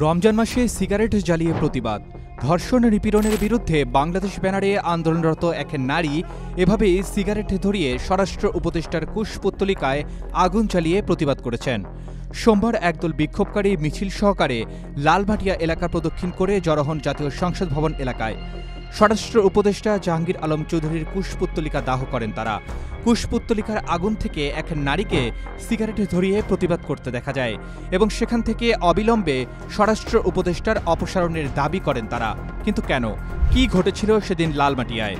রমজান মাসে সিগারেট জ্বালিয়ে প্রতিবাদ। ধর্ষণ নিপীড়নের বিরুদ্ধে বাংলাদেশ ব্যানারে আন্দোলনরত এক নারী এভাবে সিগারেট ধরিয়ে স্বরাষ্ট্র উপদেষ্টার কুশপুত্তলিকায় আগুন জ্বালিয়ে প্রতিবাদ করেছেন। সোমবার একদল বিক্ষোভকারী মিছিল সহকারে লালমাটিয়া এলাকা প্রদক্ষিণ করে জড়ো হন জাতীয় সংসদ ভবন এলাকায়। স্বরাষ্ট্র উপদেষ্টা জাহাঙ্গীর আলম চৌধুরীর কুশপুত্তলিকা দাহ করেন তারা। কুশপুত্তলিকার আগুন থেকে এক নারীকে সিগারেট ধরিয়ে প্রতিবাদ করতে দেখা যায় এবং সেখান থেকে অবিলম্বে স্বরাষ্ট্র উপদেষ্টার অপসারণের দাবি করেন তারা। কিন্তু কেন, কি ঘটেছিল সেদিন লালমাটিয়ায়?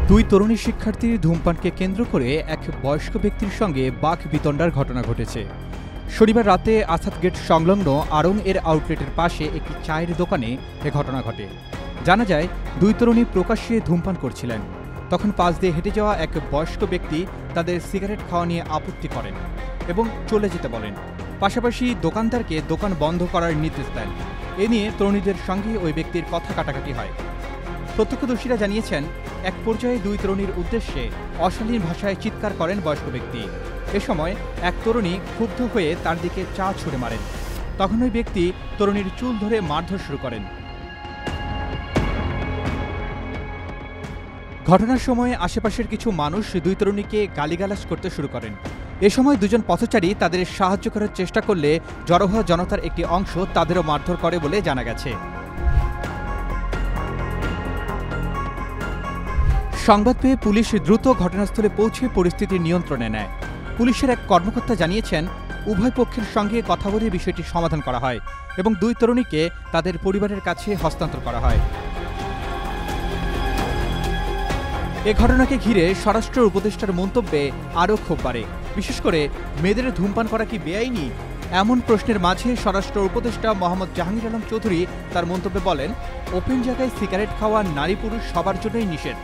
দুই তরুণী শিক্ষার্থীর ধূমপানকে কেন্দ্র করে এক বয়স্ক ব্যক্তির সঙ্গে বাক বিতণ্ডার ঘটনা ঘটেছে। শনিবার রাতে আসাদ গেট সংলগ্ন আড়ং এর আউটলেটের পাশে একটি চায়ের দোকানে এ ঘটনা ঘটে। জানা যায়, দুই তরুণী প্রকাশ্যে ধূমপান করছিলেন। তখন পাশ দিয়ে হেঁটে যাওয়া এক বয়স্ক ব্যক্তি তাদের সিগারেট খাওয়া নিয়ে আপত্তি করেন এবং চলে যেতে বলেন। পাশাপাশি দোকানদারকে দোকান বন্ধ করার নির্দেশ দেন। এ নিয়ে তরুণীদের সঙ্গে ওই ব্যক্তির কথা কাটাকাটি হয়। প্রত্যক্ষদর্শীরা জানিয়েছেন, এক পর্যায়ে দুই তরুণীর উদ্দেশ্যে অশালীন ভাষায় চিৎকার করেন বয়স্ক ব্যক্তি। এ সময় এক তরুণী ক্ষুব্ধ হয়ে তার দিকে চা ছুঁড়ে মারেন। তখন ওই ব্যক্তি তরুণীর চুল ধরে মারধর শুরু করেন। ঘটনার সময় আশেপাশের কিছু মানুষ দুই তরুণীকে গালিগালাজ করতে শুরু করেন। এ সময় দুজন পথচারী তাদের সাহায্য করার চেষ্টা করলে জড়ো হওয়া জনতার একটি অংশ তাদেরও মারধর করে বলে জানা গেছে। সংবাদ পেয়ে পুলিশ দ্রুত ঘটনাস্থলে পৌঁছে পরিস্থিতি নিয়ন্ত্রণে নেয়। পুলিশের এক কর্মকর্তা জানিয়েছেন, উভয় পক্ষের সঙ্গে কথা বলে বিষয়টি সমাধান করা হয় এবং দুই তরুণীকে তাদের পরিবারের কাছে হস্তান্তর করা হয়। এ ঘটনাকে ঘিরে স্বরাষ্ট্র উপদেষ্টার মন্তব্যে আরও ক্ষোভ বাড়ে। বিশেষ করে মেয়েদের ধূমপান করা কি বেআইনি? এমন প্রশ্নের মাঝে স্বরাষ্ট্র উপদেষ্টা মোহাম্মদ জাহাঙ্গীর আলম চৌধুরী তার মন্তব্যে বলেন, ওপেন জায়গায় সিগারেট খাওয়া নারী পুরুষ সবার জন্যই নিষেধ।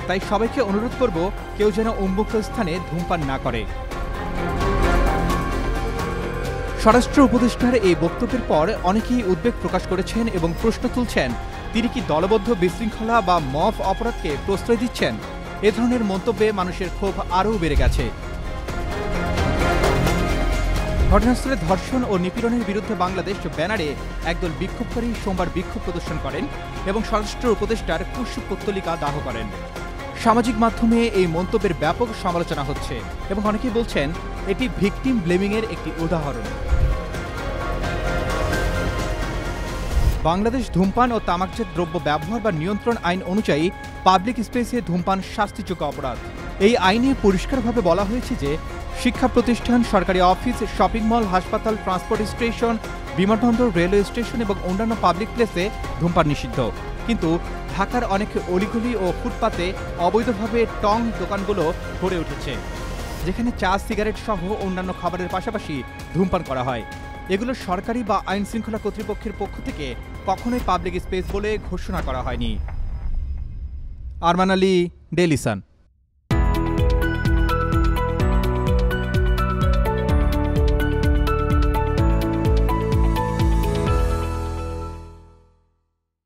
তাই সবাইকে অনুরোধ করব, কেউ যেন উন্মুক্ত স্থানে ধূমপান না করে। স্বরাষ্ট্র উপদেষ্টার এই বক্তব্যের পর অনেকেই উদ্বেগ প্রকাশ করেছেন এবং প্রশ্ন তুলছেন, তিনি কি দলবদ্ধ বিশৃঙ্খলা বা মব অপরাধকে প্রশ্রয় দিচ্ছেন? এ ধরনের মন্তব্যে মানুষের ক্ষোভ আরও বেড়ে গেছে। ঘটনাস্থলে ধর্ষণ ও নিপীড়নের বিরুদ্ধে বাংলাদেশ ব্যানারে একদল বিক্ষোভকারী সোমবার বিক্ষোভ প্রদর্শন করেন এবং স্বরাষ্ট্র উপদেষ্টার কুশপুত্তলিকা দাহ করেন। সামাজিক মাধ্যমে এই মন্তব্যের ব্যাপক সমালোচনা হচ্ছে এবং অনেকেই বলছেন, এটি ভিকটিম ব্লেমিংয়ের একটি উদাহরণ। বাংলাদেশ ধূমপান ও তামাকজাত দ্রব্য ব্যবহার বা নিয়ন্ত্রণ আইন অনুযায়ী পাবলিক স্পেসে ধূমপান শাস্তিযোগ্য অপরাধ। এই আইনে পরিষ্কারভাবে বলা হয়েছে যে, শিক্ষা প্রতিষ্ঠান, সরকারি অফিস, শপিং মল, হাসপাতাল, ট্রান্সপোর্ট স্টেশন, বিমানবন্দর, রেলওয়ে স্টেশন এবং অন্যান্য পাবলিক প্লেসে ধূমপান নিষিদ্ধ। কিন্তু ঢাকার অনেক অলিগলি ও ফুটপাতে অবৈধভাবে টং দোকানগুলো গড়ে উঠেছে, যেখানে চা, সিগারেট সহ অন্যান্য খাবারের পাশাপাশি ধূমপান করা হয়। এগুলো সরকারি বা আইন শৃঙ্খলা কর্তৃপক্ষের পক্ষ থেকে কখনোই পাবলিক স্পেস বলে ঘোষণা করা হয়নি। Arman Ali, Daily Sun.